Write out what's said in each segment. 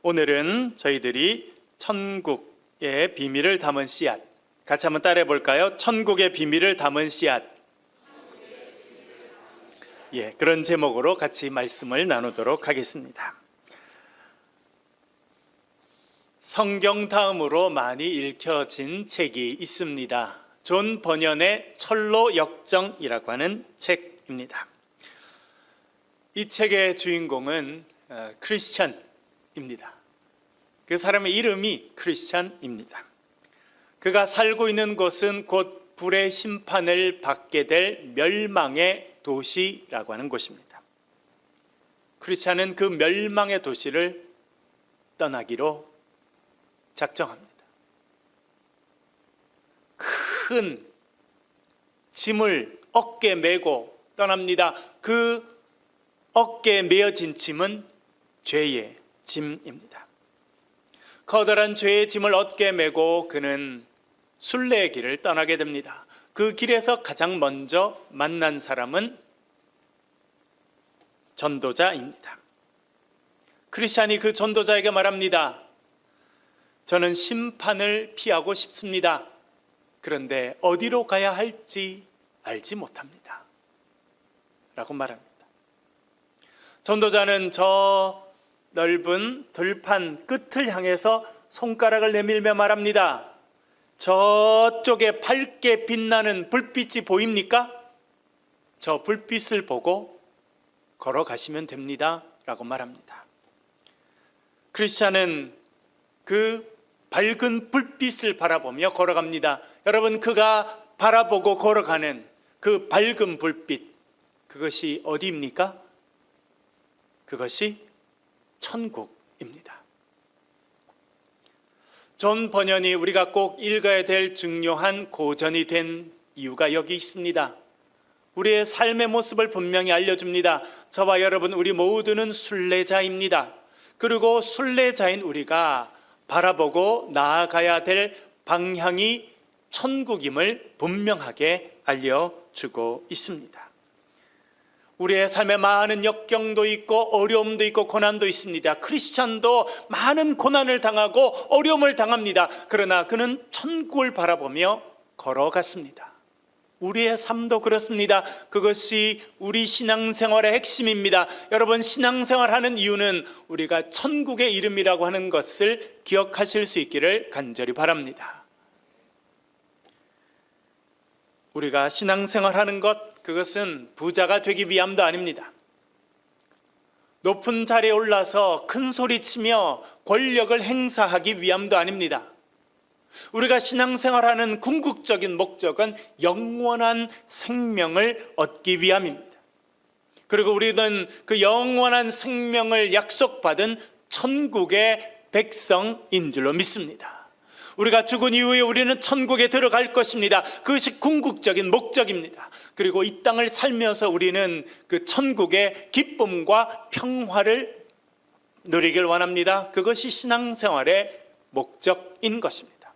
오늘은 저희들이 천국의 비밀을 담은 씨앗, 같이 한번 따라해 볼까요? 천국의 비밀을 담은 씨앗. 그런 제목으로 같이 말씀을 나누도록 하겠습니다. 성경 다음으로 많이 읽혀진 책이 있습니다. 존 버년의 철로 역정이라고 하는 책입니다. 이 책의 주인공은 크리스찬입니다. 그 사람의 이름이 크리스찬입니다. 그가 살고 있는 곳은 곧 불의 심판을 받게 될 멸망의 도시라고 하는 곳입니다. 크리스찬은 그 멸망의 도시를 떠나기로 작정합니다. 큰 짐을 어깨에 메고 떠납니다. 그 어깨에 메어진 짐은 죄의 짐입니다. 커다란 죄의 짐을 어깨에 메고 그는 순례의 길을 떠나게 됩니다. 그 길에서 가장 먼저 만난 사람은 전도자입니다. 크리스찬이 그 전도자에게 말합니다. 저는 심판을 피하고 싶습니다. 그런데 어디로 가야 할지 알지 못합니다. 라고 말합니다. 전도자는 저 넓은 들판 끝을 향해서 손가락을 내밀며 말합니다. 저쪽에 밝게 빛나는 불빛이 보입니까? 저 불빛을 보고 걸어가시면 됩니다. 라고 말합니다. 크리스찬은 그 밝은 불빛을 바라보며 걸어갑니다. 여러분, 그가 바라보고 걸어가는 그 밝은 불빛, 그것이 어디입니까? 그것이 천국입니다. 존 버년이 우리가 꼭 읽어야 될 중요한 고전이 된 이유가 여기 있습니다. 우리의 삶의 모습을 분명히 알려줍니다. 저와 여러분, 우리 모두는 순례자입니다. 그리고 순례자인 우리가 바라보고 나아가야 될 방향이 천국임을 분명하게 알려주고 있습니다. 우리의 삶에 많은 역경도 있고 어려움도 있고 고난도 있습니다. 크리스찬도 많은 고난을 당하고 어려움을 당합니다. 그러나 그는 천국을 바라보며 걸어갔습니다. 우리의 삶도 그렇습니다. 그것이 우리 신앙생활의 핵심입니다. 여러분, 신앙생활하는 이유는 우리가 천국의 이름이라고 하는 것을 기억하실 수 있기를 간절히 바랍니다. 우리가 신앙생활하는 것, 그것은 부자가 되기 위함도 아닙니다. 높은 자리에 올라서 큰 소리치며 권력을 행사하기 위함도 아닙니다. 우리가 신앙생활하는 궁극적인 목적은 영원한 생명을 얻기 위함입니다. 그리고 우리는 그 영원한 생명을 약속받은 천국의 백성인 줄로 믿습니다. 우리가 죽은 이후에 우리는 천국에 들어갈 것입니다. 그것이 궁극적인 목적입니다. 그리고 이 땅을 살면서 우리는 그 천국의 기쁨과 평화를 누리길 원합니다. 그것이 신앙생활의 목적인 것입니다.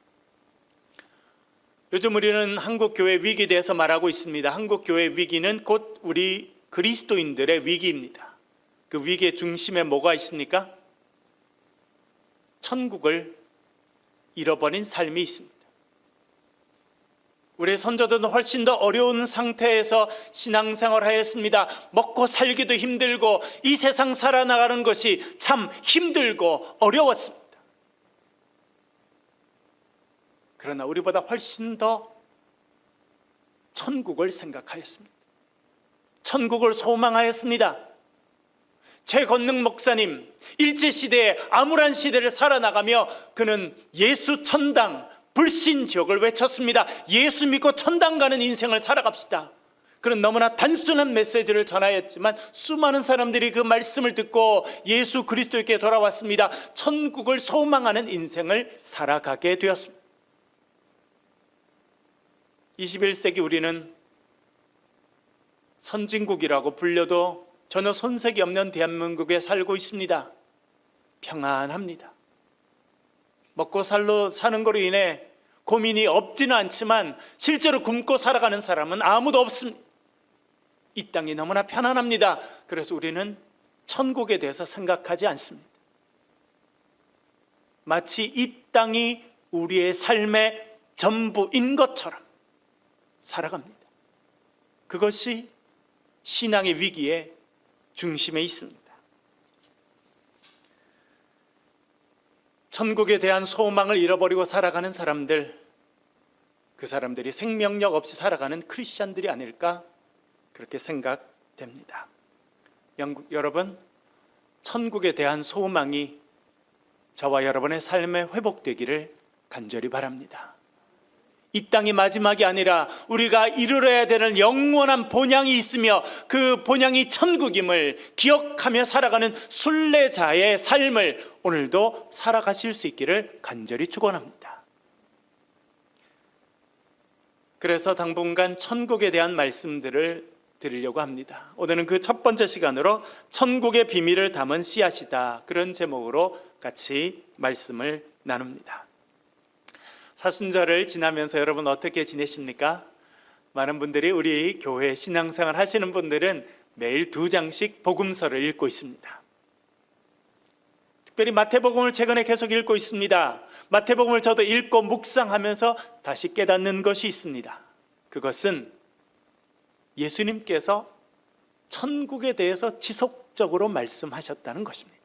요즘 우리는 한국교회 위기에 대해서 말하고 있습니다. 한국교회 위기는 곧 우리 그리스도인들의 위기입니다. 그 위기의 중심에 뭐가 있습니까? 천국을 잃어버린 삶이 있습니다. 우리 선조들은 훨씬 더 어려운 상태에서 신앙생활하였습니다. 먹고 살기도 힘들고 이 세상 살아나가는 것이 참 힘들고 어려웠습니다. 그러나 우리보다 훨씬 더 천국을 생각하였습니다. 천국을 소망하였습니다. 최건능 목사님, 일제시대에 암울한 시대를 살아나가며 그는 예수 천당, 불신지옥을 외쳤습니다. 예수 믿고 천당 가는 인생을 살아갑시다. 그런 너무나 단순한 메시지를 전하였지만 수많은 사람들이 그 말씀을 듣고 예수 그리스도께 돌아왔습니다. 천국을 소망하는 인생을 살아가게 되었습니다. 21세기 우리는 선진국이라고 불려도 전혀 손색이 없는 대한민국에 살고 있습니다. 평안합니다. 먹고 사는 거로 인해 고민이 없지는 않지만 실제로 굶고 살아가는 사람은 아무도 없습니다. 이 땅이 너무나 편안합니다. 그래서 우리는 천국에 대해서 생각하지 않습니다. 마치 이 땅이 우리의 삶의 전부인 것처럼 살아갑니다. 그것이 신앙의 위기의 중심에 있습니다. 천국에 대한 소망을 잃어버리고 살아가는 사람들, 그 사람들이 생명력 없이 살아가는 크리스찬들이 아닐까 그렇게 생각됩니다. 여러분, 천국에 대한 소망이 저와 여러분의 삶에 회복되기를 간절히 바랍니다. 이 땅이 마지막이 아니라 우리가 이루어야 되는 영원한 본향이 있으며 그 본향이 천국임을 기억하며 살아가는 순례자의 삶을 오늘도 살아가실 수 있기를 간절히 축원합니다. 그래서 당분간 천국에 대한 말씀들을 드리려고 합니다. 오늘은 그 첫 번째 시간으로 천국의 비밀을 담은 씨앗이다, 그런 제목으로 같이 말씀을 나눕니다. 사순절을 지나면서 여러분 어떻게 지내십니까? 많은 분들이 우리 교회 신앙생활 하시는 분들은 매일 2장씩 복음서를 읽고 있습니다. 특별히 마태복음을 최근에 계속 읽고 있습니다. 마태복음을 저도 읽고 묵상하면서 다시 깨닫는 것이 있습니다. 그것은 예수님께서 천국에 대해서 지속적으로 말씀하셨다는 것입니다.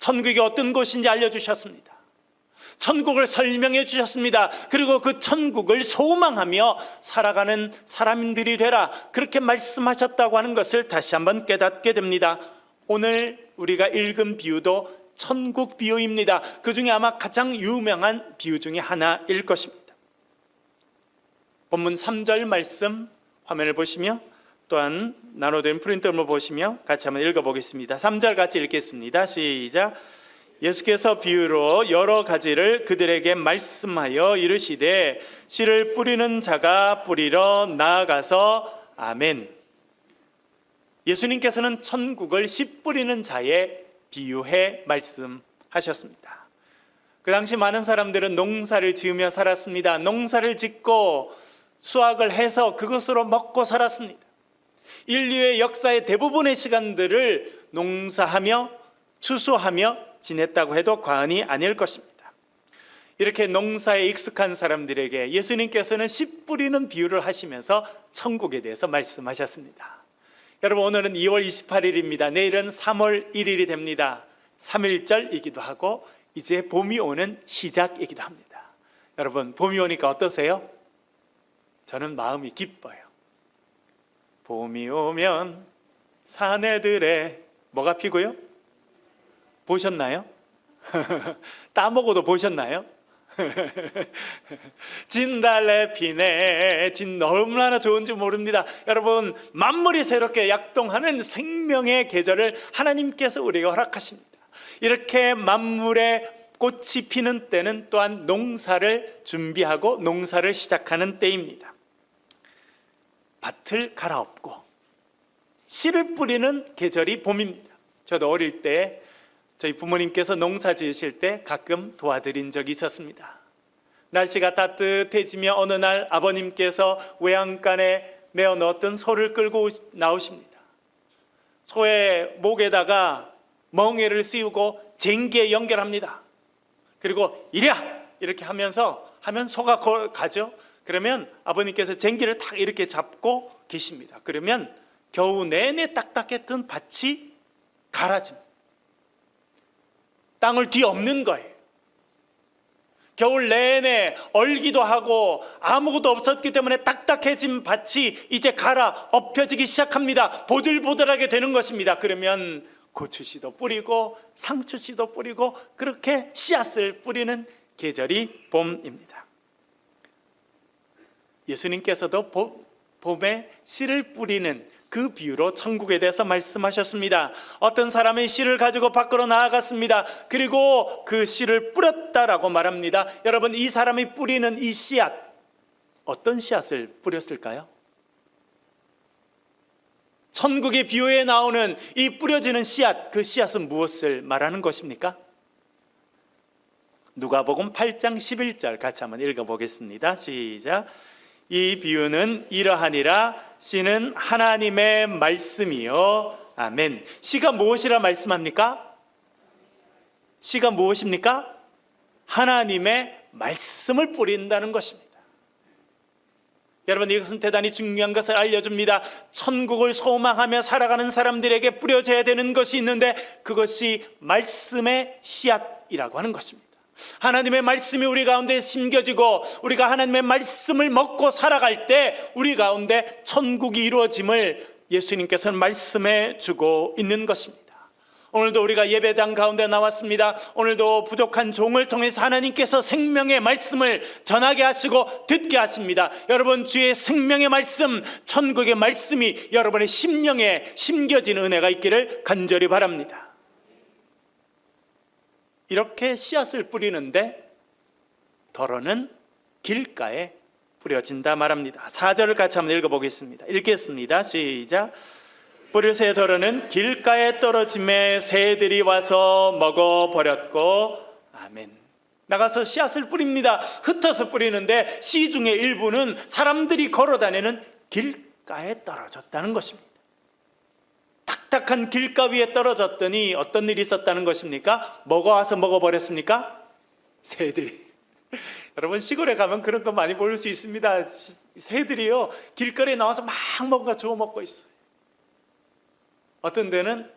천국이 어떤 곳인지 알려주셨습니다. 천국을 설명해 주셨습니다. 그리고 그 천국을 소망하며 살아가는 사람들이 되라, 그렇게 말씀하셨다고 하는 것을 다시 한번 깨닫게 됩니다. 오늘 우리가 읽은 비유도 천국 비유입니다. 그 중에 아마 가장 유명한 비유 중에 하나일 것입니다. 본문 3절 말씀 화면을 보시며 또한 나눠된 프린트를 보시며 같이 한번 읽어보겠습니다. 3절 같이 읽겠습니다. 시작. 예수께서 비유로 여러 가지를 그들에게 말씀하여 이르시되 씨를 뿌리는 자가 뿌리러 나아가서 아멘. 예수님께서는 천국을 씨 뿌리는 자에 비유해 말씀하셨습니다. 그 당시 많은 사람들은 농사를 지으며 살았습니다. 농사를 짓고 수확을 해서 그것으로 먹고 살았습니다. 인류의 역사의 대부분의 시간들을 농사하며 추수하며 지냈다고 해도 과언이 아닐 것입니다. 이렇게 농사에 익숙한 사람들에게 예수님께서는 씨 뿌리는 비유를 하시면서 천국에 대해서 말씀하셨습니다. 여러분, 오늘은 2월 28일입니다. 내일은 3월 1일이 됩니다. 3.1절이기도 하고 이제 봄이 오는 시작이기도 합니다. 여러분, 봄이 오니까 어떠세요? 저는 마음이 기뻐요. 봄이 오면 사내들의 뭐가 피고요? 보셨나요? 따먹어도 보셨나요? 진달래 피네. 진 얼마나 좋은지 모릅니다. 여러분, 만물이 새롭게 약동하는 생명의 계절을 하나님께서 우리에게 허락하십니다. 이렇게 만물의 꽃이 피는 때는 또한 농사를 준비하고 농사를 시작하는 때입니다. 밭을 갈아엎고 씨를 뿌리는 계절이 봄입니다. 저도 어릴 때 저희 부모님께서 농사 지으실 때 가끔 도와드린 적이 있었습니다. 날씨가 따뜻해지며 어느 날 아버님께서 외양간에 메어 넣었던 소를 끌고 나오십니다. 소의 목에다가 멍에를 씌우고 쟁기에 연결합니다. 그리고 이랴 이렇게 하면 소가 가죠. 그러면 아버님께서 쟁기를 딱 이렇게 잡고 계십니다. 그러면 겨우 내내 딱딱했던 밭이 갈아집니다. 땅을 뒤엎는 거예요. 겨울 내내 얼기도 하고 아무것도 없었기 때문에 딱딱해진 밭이 이제 갈아 엎혀지기 시작합니다. 보들보들하게 되는 것입니다. 그러면 고추씨도 뿌리고 상추씨도 뿌리고 그렇게 씨앗을 뿌리는 계절이 봄입니다. 예수님께서도 봄에 씨를 뿌리는 그 비유로 천국에 대해서 말씀하셨습니다. 어떤 사람이 씨를 가지고 밖으로 나아갔습니다. 그리고 그 씨를 뿌렸다라고 말합니다. 여러분, 이 사람이 뿌리는 이 씨앗, 어떤 씨앗을 뿌렸을까요? 천국의 비유에 나오는 이 뿌려지는 씨앗, 그 씨앗은 무엇을 말하는 것입니까? 누가복음 8장 11절 같이 한번 읽어보겠습니다. 시작. 이 비유는 이러하니라. 씨는 하나님의 말씀이요. 아멘. 씨가 무엇이라 말씀합니까? 씨가 무엇입니까? 하나님의 말씀을 뿌린다는 것입니다. 여러분, 이것은 대단히 중요한 것을 알려줍니다. 천국을 소망하며 살아가는 사람들에게 뿌려져야 되는 것이 있는데, 그것이 말씀의 씨앗이라고 하는 것입니다. 하나님의 말씀이 우리 가운데 심겨지고 우리가 하나님의 말씀을 먹고 살아갈 때 우리 가운데 천국이 이루어짐을 예수님께서는 말씀해 주고 있는 것입니다. 오늘도 우리가 예배당 가운데 나왔습니다. 오늘도 부족한 종을 통해서 하나님께서 생명의 말씀을 전하게 하시고 듣게 하십니다. 여러분, 주의 생명의 말씀, 천국의 말씀이 여러분의 심령에 심겨지는 은혜가 있기를 간절히 바랍니다. 이렇게 씨앗을 뿌리는데 덜어는 길가에 뿌려진다 말합니다. 4절을 같이 한번 읽어보겠습니다. 읽겠습니다. 시작. 뿌리새 덜어는 길가에 떨어짐에 새들이 와서 먹어버렸고. 아멘. 나가서 씨앗을 뿌립니다. 흩어서 뿌리는데 씨 중에 일부는 사람들이 걸어다니는 길가에 떨어졌다는 것입니다. 딱딱한 길가 위에 떨어졌더니 어떤 일이 있었다는 것입니까? 뭐가 와서 먹어버렸습니까? 새들이. 여러분, 시골에 가면 그런 거 많이 볼 수 있습니다. 새들이요, 길거리에 나와서 막 뭔가 주워 먹고 있어요. 어떤 데는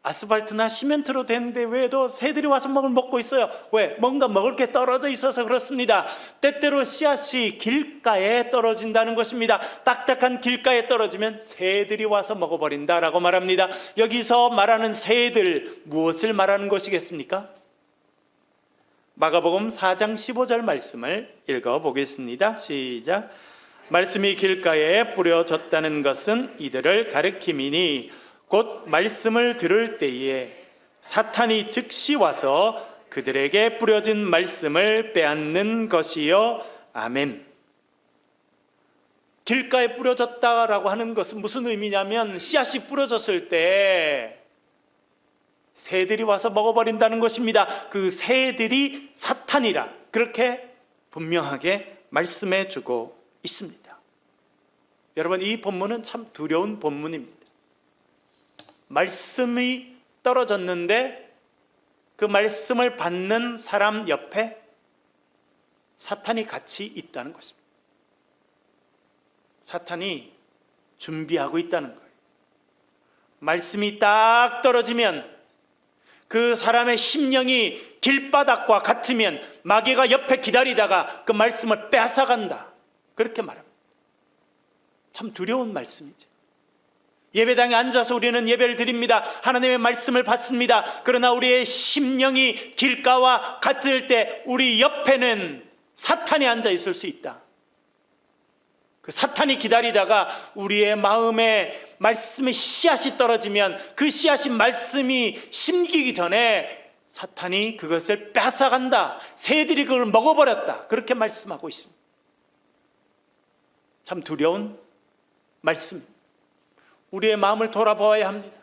아스팔트나 시멘트로 된 데 외에도 새들이 와서 먹고 있어요. 왜? 뭔가 먹을 게 떨어져 있어서 그렇습니다. 때때로 씨앗이 길가에 떨어진다는 것입니다. 딱딱한 길가에 떨어지면 새들이 와서 먹어버린다라고 말합니다. 여기서 말하는 새들, 무엇을 말하는 것이겠습니까? 마가복음 4장 15절 말씀을 읽어보겠습니다. 시작. 말씀이 길가에 뿌려졌다는 것은 이들을 가리킴이니 곧 말씀을 들을 때에 사탄이 즉시 와서 그들에게 뿌려진 말씀을 빼앗는 것이요. 아멘. 길가에 뿌려졌다라고 하는 것은 무슨 의미냐면, 씨앗이 뿌려졌을 때 새들이 와서 먹어버린다는 것입니다. 그 새들이 사탄이라, 그렇게 분명하게 말씀해 주고 있습니다. 여러분, 이 본문은 참 두려운 본문입니다. 말씀이 떨어졌는데 그 말씀을 받는 사람 옆에 사탄이 같이 있다는 것입니다. 사탄이 준비하고 있다는 거예요. 말씀이 딱 떨어지면 그 사람의 심령이 길바닥과 같으면 마귀가 옆에 기다리다가 그 말씀을 뺏어간다, 그렇게 말합니다. 참 두려운 말씀이죠. 예배당에 앉아서 우리는 예배를 드립니다. 하나님의 말씀을 받습니다. 그러나 우리의 심령이 길가와 같을 때 우리 옆에는 사탄이 앉아 있을 수 있다. 그 사탄이 기다리다가 우리의 마음에 말씀의 씨앗이 떨어지면 그 씨앗이 말씀이 심기기 전에 사탄이 그것을 뺏어간다. 새들이 그걸 먹어버렸다. 그렇게 말씀하고 있습니다. 참 두려운 말씀입니다. 우리의 마음을 돌아보아야 합니다.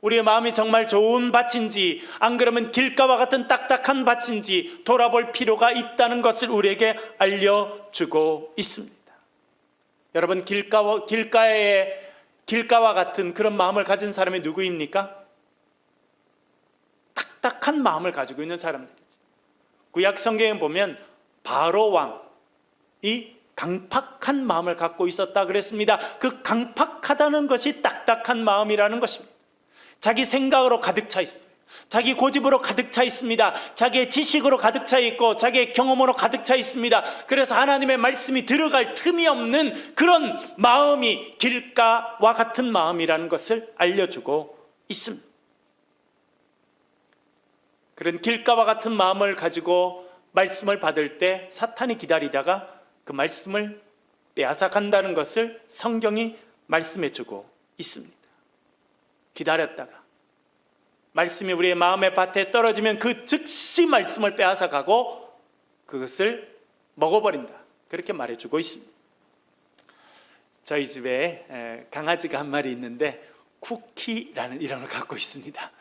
우리의 마음이 정말 좋은 밭인지, 안 그러면 길가와 같은 딱딱한 밭인지 돌아볼 필요가 있다는 것을 우리에게 알려주고 있습니다. 여러분, 길가와 같은 그런 마음을 가진 사람이 누구입니까? 딱딱한 마음을 가지고 있는 사람들이죠. 구약 성경에 보면 바로 왕이 강팍한 마음을 갖고 있었다 그랬습니다. 그 강팍하다는 것이 딱딱한 마음이라는 것입니다. 자기 생각으로 가득 차 있어요. 자기 고집으로 가득 차 있습니다. 자기의 지식으로 가득 차 있고 자기의 경험으로 가득 차 있습니다. 그래서 하나님의 말씀이 들어갈 틈이 없는 그런 마음이 길가와 같은 마음이라는 것을 알려주고 있습니다. 그런 길가와 같은 마음을 가지고 말씀을 받을 때 사탄이 기다리다가 그 말씀을 빼앗아 간다는 것을 성경이 말씀해 주고 있습니다. 기다렸다가 말씀이 우리의 마음의 밭에 떨어지면 그 즉시 말씀을 빼앗아 가고 그것을 먹어버린다, 그렇게 말해주고 있습니다. 저희 집에 강아지가 한 마리 있는데 쿠키라는 이름을 갖고 있습니다.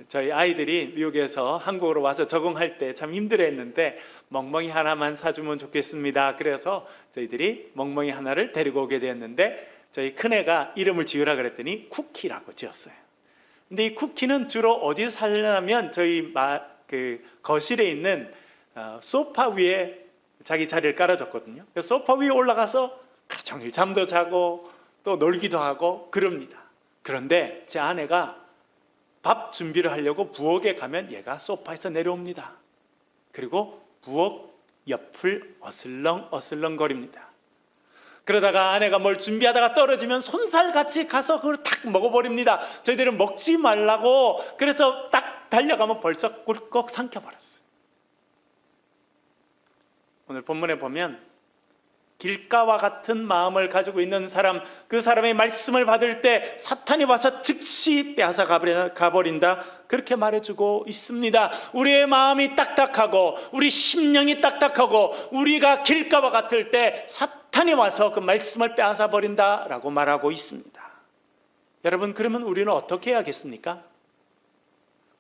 저희 아이들이 미국에서 한국으로 와서 적응할 때 참 힘들어했는데 멍멍이 하나만 사주면 좋겠습니다. 그래서 저희들이 멍멍이 하나를 데리고 오게 되었는데 저희 큰애가 이름을 지으라 그랬더니 쿠키라고 지었어요. 근데 이 쿠키는 주로 어디서 살려면 저희 거실에 있는 소파 위에 자기 자리를 깔아줬거든요. 그래서 소파 위에 올라가서 하루 종일 잠도 자고 또 놀기도 하고 그럽니다. 그런데 제 아내가 밥 준비를 하려고 부엌에 가면 얘가 소파에서 내려옵니다. 그리고 부엌 옆을 어슬렁 거립니다. 그러다가 아내가 뭘 준비하다가 떨어지면 손살같이 가서 그걸 탁 먹어버립니다. 저희들은 먹지 말라고 그래서 딱 달려가면 벌써 꿀꺽 삼켜버렸어요. 오늘 본문에 보면 길가와 같은 마음을 가지고 있는 사람, 그 사람의 말씀을 받을 때 사탄이 와서 즉시 빼앗아 가버린다, 그렇게 말해주고 있습니다. 우리의 마음이 딱딱하고 우리 심령이 딱딱하고 우리가 길가와 같을 때 사탄이 와서 그 말씀을 빼앗아 버린다라고 말하고 있습니다. 여러분, 그러면 우리는 어떻게 해야겠습니까?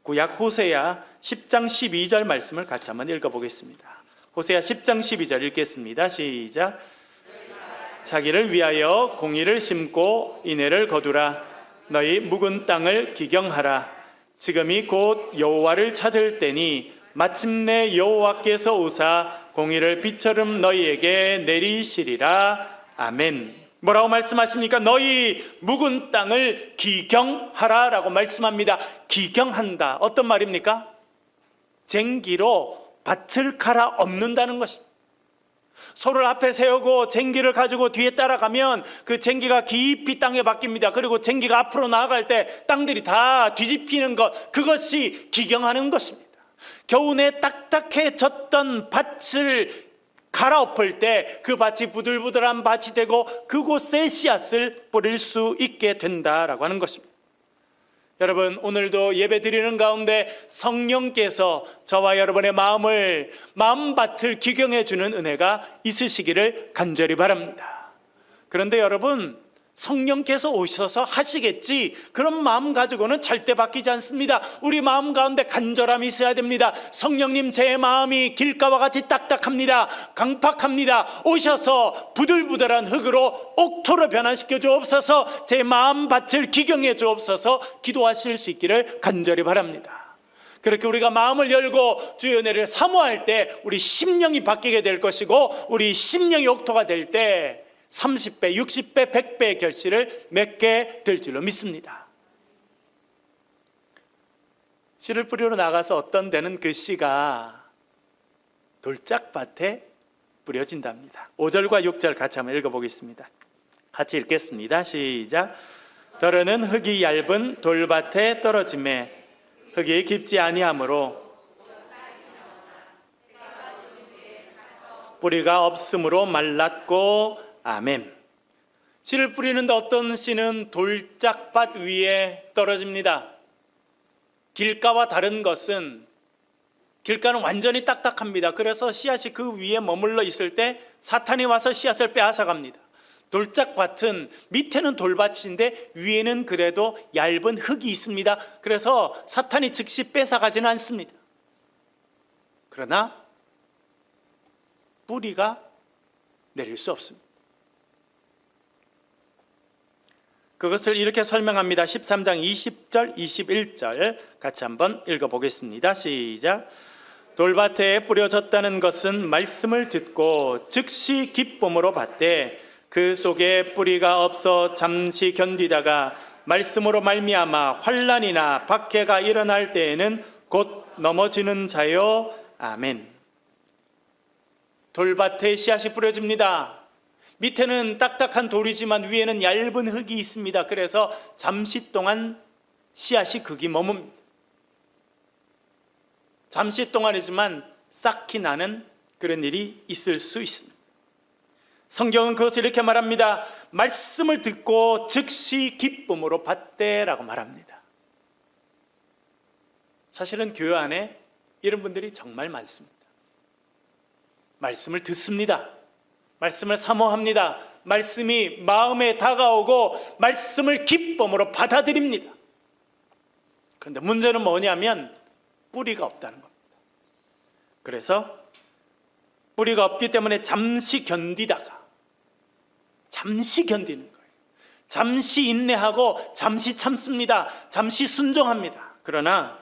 구약 호세야 10장 12절 말씀을 같이 한번 읽어보겠습니다. 호세야 10장 12절 읽겠습니다. 시작. 자기를 위하여 공의를 심고 인애를 거두라. 너희 묵은 땅을 기경하라. 지금이 곧 여호와를 찾을 때니 마침내 여호와께서 오사 공의를 빛처럼 너희에게 내리시리라. 아멘. 뭐라고 말씀하십니까? 너희 묵은 땅을 기경하라 라고 말씀합니다. 기경한다, 어떤 말입니까? 쟁기로 밭을 갈아 엎는다는 것입니다. 소를 앞에 세우고 쟁기를 가지고 뒤에 따라가면 그 쟁기가 깊이 땅에 박힙니다. 그리고 쟁기가 앞으로 나아갈 때 땅들이 다 뒤집히는 것, 그것이 기경하는 것입니다. 겨우내 딱딱해졌던 밭을 갈아엎을 때 그 밭이 부들부들한 밭이 되고 그곳에 씨앗을 뿌릴 수 있게 된다라고 하는 것입니다. 여러분, 오늘도 예배 드리는 가운데 성령께서 저와 여러분의 마음밭을 기경해 주는 은혜가 있으시기를 간절히 바랍니다. 그런데 여러분, 성령께서 오셔서 하시겠지, 그런 마음 가지고는 절대 바뀌지 않습니다. 우리 마음 가운데 간절함이 있어야 됩니다. 성령님, 제 마음이 길가와 같이 딱딱합니다. 강팍합니다. 오셔서 부들부들한 흙으로 옥토로 변화시켜 주옵소서. 제 마음밭을 기경해 주옵소서. 기도하실 수 있기를 간절히 바랍니다. 그렇게 우리가 마음을 열고 주의 은혜를 사모할 때 우리 심령이 바뀌게 될 것이고, 우리 심령이 옥토가 될 때 30배, 60배, 100배의 결실을 맺게 될 줄로 믿습니다. 씨를 뿌리러 나가서 어떤 데는 그 씨가 돌짝밭에 뿌려진답니다. 5절과 6절 같이 한번 읽어보겠습니다. 같이 읽겠습니다. 시작. 더러는 흙이 얇은 돌밭에 떨어짐에 흙이 깊지 아니하므로 뿌리가 없으므로 말랐고. 아멘. 씨를 뿌리는데 어떤 씨는 돌짝밭 위에 떨어집니다. 길가와 다른 것은, 길가는 완전히 딱딱합니다. 그래서 씨앗이 그 위에 머물러 있을 때 사탄이 와서 씨앗을 빼앗아 갑니다. 돌짝밭은 밑에는 돌밭인데 위에는 그래도 얇은 흙이 있습니다. 그래서 사탄이 즉시 뺏어가지는 않습니다. 그러나 뿌리가 내릴 수 없습니다. 그것을 이렇게 설명합니다. 13장 20절, 21절 같이 한번 읽어보겠습니다. 시작. 돌밭에 뿌려졌다는 것은 말씀을 듣고 즉시 기쁨으로 받되 그 속에 뿌리가 없어 잠시 견디다가 말씀으로 말미암아 환난이나 박해가 일어날 때에는 곧 넘어지는 자요. 아멘. 돌밭에 씨앗이 뿌려집니다. 밑에는 딱딱한 돌이지만 위에는 얇은 흙이 있습니다. 그래서 잠시 동안 씨앗이 거기 머뭅니다. 잠시 동안이지만 싹이 나는 그런 일이 있을 수 있습니다. 성경은 그것을 이렇게 말합니다. 말씀을 듣고 즉시 기쁨으로 받되라고 말합니다. 사실은 교회 안에 이런 분들이 정말 많습니다. 말씀을 듣습니다. 말씀을 사모합니다. 말씀이 마음에 다가오고 말씀을 기쁨으로 받아들입니다. 그런데 문제는 뭐냐면 뿌리가 없다는 겁니다. 그래서 뿌리가 없기 때문에 잠시 견디는 거예요. 잠시 인내하고 잠시 참습니다. 잠시 순종합니다. 그러나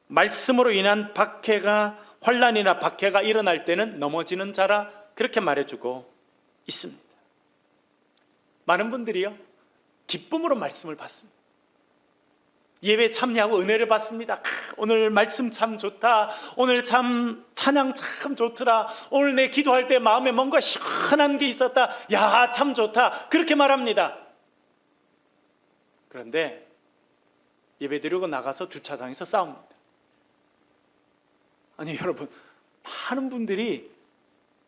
말씀으로 인한 환난이나 박해가 일어날 때는 넘어지는 자라 그렇게 말해주고 있습니다. 많은 분들이요, 기쁨으로 말씀을 받습니다. 예배 참여하고 은혜를 받습니다. 오늘 말씀 참 좋다. 오늘 참 찬양 참 좋더라. 오늘 내 기도할 때 마음에 뭔가 시원한 게 있었다. 야, 참 좋다. 그렇게 말합니다. 그런데 예배 드리고 나가서 주차장에서 싸웁니다. 아니 여러분, 많은 분들이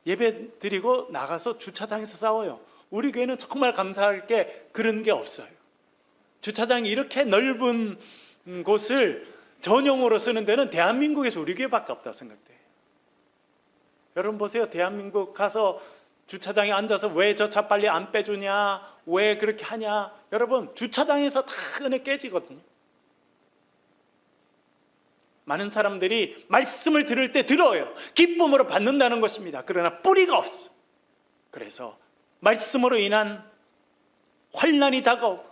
예배 드리고 나가서 주차장에서 싸워요. 우리 교회는 정말 감사할 게 그런 게 없어요. 주차장이 이렇게 넓은 곳을 전용으로 쓰는 데는 대한민국에서 우리 교회밖에 없다고 생각돼요. 여러분 보세요. 대한민국 가서 주차장에 앉아서 왜 저 차 빨리 안 빼주냐, 왜 그렇게 하냐. 여러분, 주차장에서 다 은혜 깨지거든요. 많은 사람들이 말씀을 들을 때 들어요. 기쁨으로 받는다는 것입니다. 그러나 뿌리가 없어. 그래서 말씀으로 인한 환난이 다가오고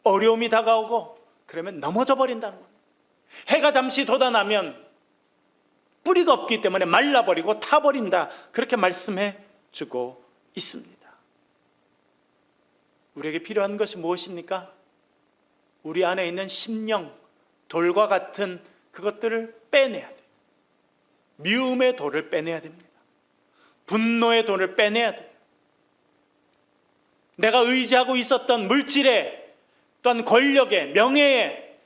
어려움이 다가오고 그러면 넘어져 버린다는 거예요. 해가 잠시 돋아나면 뿌리가 없기 때문에 말라버리고 타버린다. 그렇게 말씀해 주고 있습니다. 우리에게 필요한 것이 무엇입니까? 우리 안에 있는 심령, 돌과 같은 그것들을 빼내야 돼요. 미움의 돌을 빼내야 됩니다. 분노의 돌을 빼내야 돼요. 내가 의지하고 있었던 물질에, 또한 권력에, 명예에,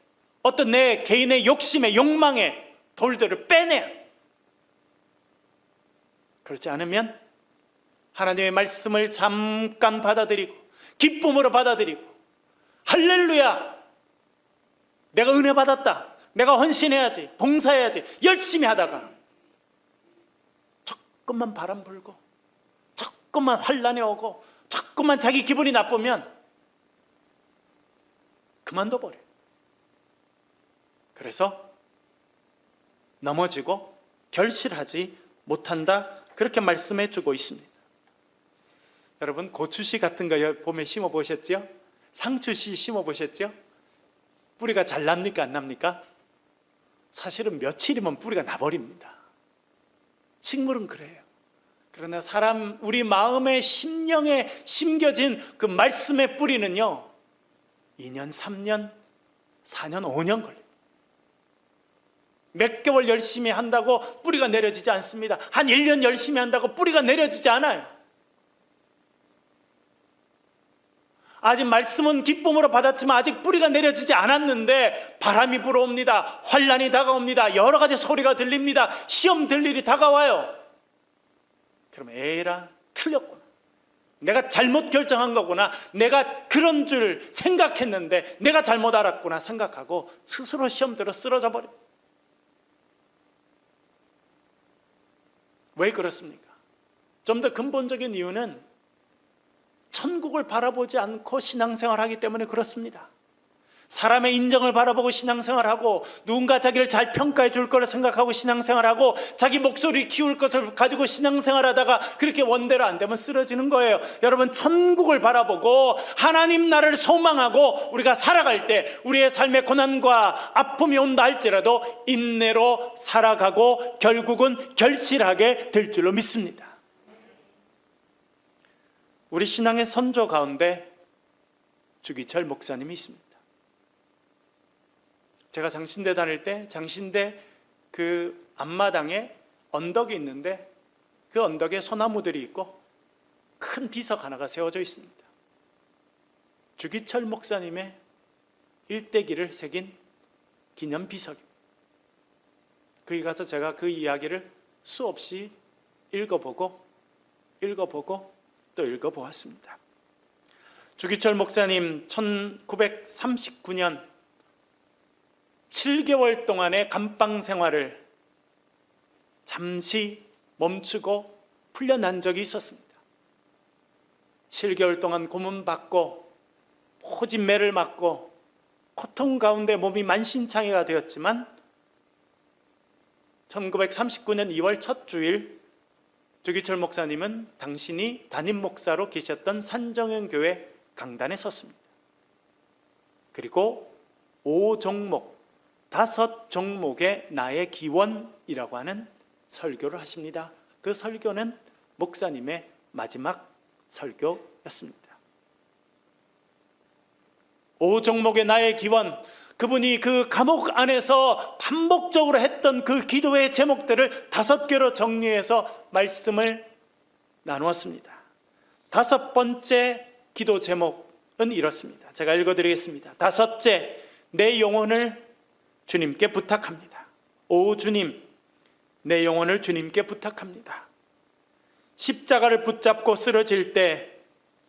어떤 내 개인의 욕심에, 욕망에 돌들을 빼내야 돼요. 그렇지 않으면 하나님의 말씀을 잠깐 받아들이고 기쁨으로 받아들이고 할렐루야, 내가 은혜 받았다, 내가 헌신해야지, 봉사해야지 열심히 하다가 조금만 바람 불고 조금만 환난이 오고 조금만 자기 기분이 나쁘면 그만둬 버려요. 그래서 넘어지고 결실하지 못한다. 그렇게 말씀해 주고 있습니다. 여러분, 고추씨 같은 거 봄에 심어 보셨죠? 상추씨 심어 보셨죠? 뿌리가 잘 납니까 안 납니까? 사실은 며칠이면 뿌리가 나버립니다. 식물은 그래요. 그러나 우리 마음의 심령에 심겨진 그 말씀의 뿌리는요, 2년, 3년, 4년, 5년 걸려요. 몇 개월 열심히 한다고 뿌리가 내려지지 않습니다. 한 1년 열심히 한다고 뿌리가 내려지지 않아요. 아직 말씀은 기쁨으로 받았지만 아직 뿌리가 내려지지 않았는데 바람이 불어옵니다. 환난이 다가옵니다. 여러 가지 소리가 들립니다. 시험 들 일이 다가와요. 그러면 에라, 틀렸구나. 내가 잘못 결정한 거구나. 내가 그런 줄 생각했는데 내가 잘못 알았구나 생각하고 스스로 시험 들어 쓰러져 버려요. 왜 그렇습니까? 좀 더 근본적인 이유는 천국을 바라보지 않고 신앙생활하기 때문에 그렇습니다. 사람의 인정을 바라보고 신앙생활하고 누군가 자기를 잘 평가해 줄 거라 생각하고 신앙생활하고 자기 목소리 키울 것을 가지고 신앙생활하다가 그렇게 원대로 안 되면 쓰러지는 거예요. 여러분, 천국을 바라보고 하나님 나라를 소망하고 우리가 살아갈 때 우리의 삶에 고난과 아픔이 온다 할지라도 인내로 살아가고 결국은 결실하게 될 줄로 믿습니다. 우리 신앙의 선조 가운데 주기철 목사님이 있습니다. 제가 장신대 다닐 때 장신대 그 앞마당에 언덕이 있는데 그 언덕에 소나무들이 있고 큰 비석 하나가 세워져 있습니다. 주기철 목사님의 일대기를 새긴 기념 비석입니다. 거기 가서 제가 그 이야기를 수없이 읽어보고 또 읽어보았습니다. 주기철 목사님 1939년 7개월 동안의 감방 생활을 잠시 멈추고 풀려난 적이 있었습니다. 7개월 동안 고문받고 포진매를 맞고 고통 가운데 몸이 만신창이가 되었지만 1939년 2월 첫 주일 주기철 목사님은 당신이 담임 목사로 계셨던 산정현 교회 강단에 섰습니다. 그리고 5종목, 5종목의 나의 기원이라고 하는 설교를 하십니다. 그 설교는 목사님의 마지막 설교였습니다. 5종목의 나의 기원, 그분이 그 감옥 안에서 반복적으로 했던 그 기도의 제목들을 5개로 정리해서 말씀을 나누었습니다. 5번째 기도 제목은 이렇습니다. 제가 읽어드리겠습니다. 5째, 내 영혼을 주님께 부탁합니다. 오 주님, 내 영혼을 주님께 부탁합니다. 십자가를 붙잡고 쓰러질 때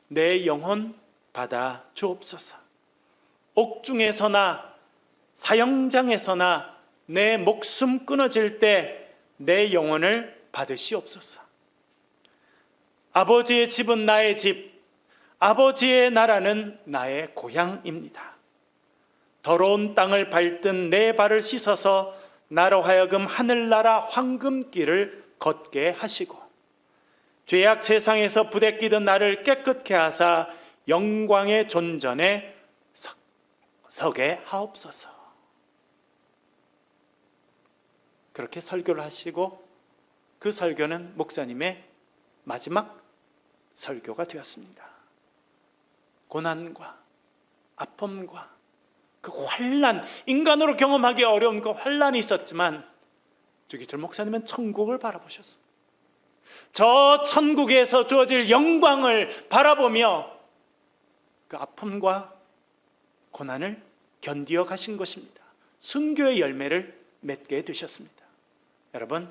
내 영혼 받아 주옵소서. 옥중에서나 사형장에서나 내 목숨 끊어질 때 내 영혼을 받으시옵소서. 아버지의 집은 나의 집, 아버지의 나라는 나의 고향입니다. 더러운 땅을 밟든 내 발을 씻어서 나로 하여금 하늘나라 황금길을 걷게 하시고, 죄악 세상에서 부대끼던 나를 깨끗게 하사 영광의 존전에 서게 하옵소서. 그렇게 설교를 하시고 그 설교는 목사님의 마지막 설교가 되었습니다. 고난과 아픔과 그 환난, 인간으로 경험하기 어려운 그 환난이 있었지만 주기철 목사님은 천국을 바라보셨습니다. 저 천국에서 주어질 영광을 바라보며 그 아픔과 고난을 견디어 가신 것입니다. 순교의 열매를 맺게 되셨습니다. 여러분,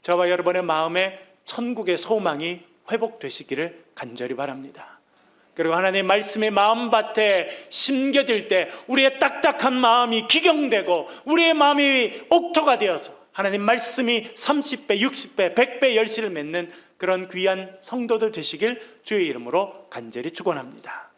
저와 여러분의 마음에 천국의 소망이 회복되시기를 간절히 바랍니다. 그리고 하나님의 말씀의 마음밭에 심겨질 때 우리의 딱딱한 마음이 기경되고 우리의 마음이 옥토가 되어서 하나님 말씀이 30배, 60배, 100배 열매를 맺는 그런 귀한 성도들 되시길 주의 이름으로 간절히 축원합니다.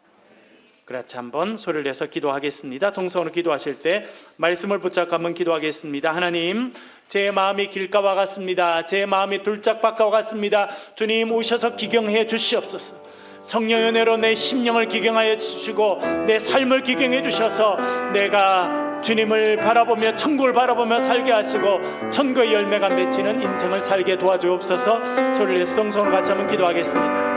그렇지, 한번 소리를 내서 기도하겠습니다. 동성으로 기도하실 때 말씀을 붙잡고 한번 기도하겠습니다. 하나님, 제 마음이 길가와 같습니다. 제 마음이 둘짝밭과 같습니다. 주님, 오셔서 기경해 주시옵소서. 성령의 은혜로 내 심령을 기경하여 주시고 내 삶을 기경해 주셔서 내가 주님을 바라보며 천국을 바라보며 살게 하시고 천국의 열매가 맺히는 인생을 살게 도와주옵소서. 소리를 내서 동성으로 같이 한번 기도하겠습니다.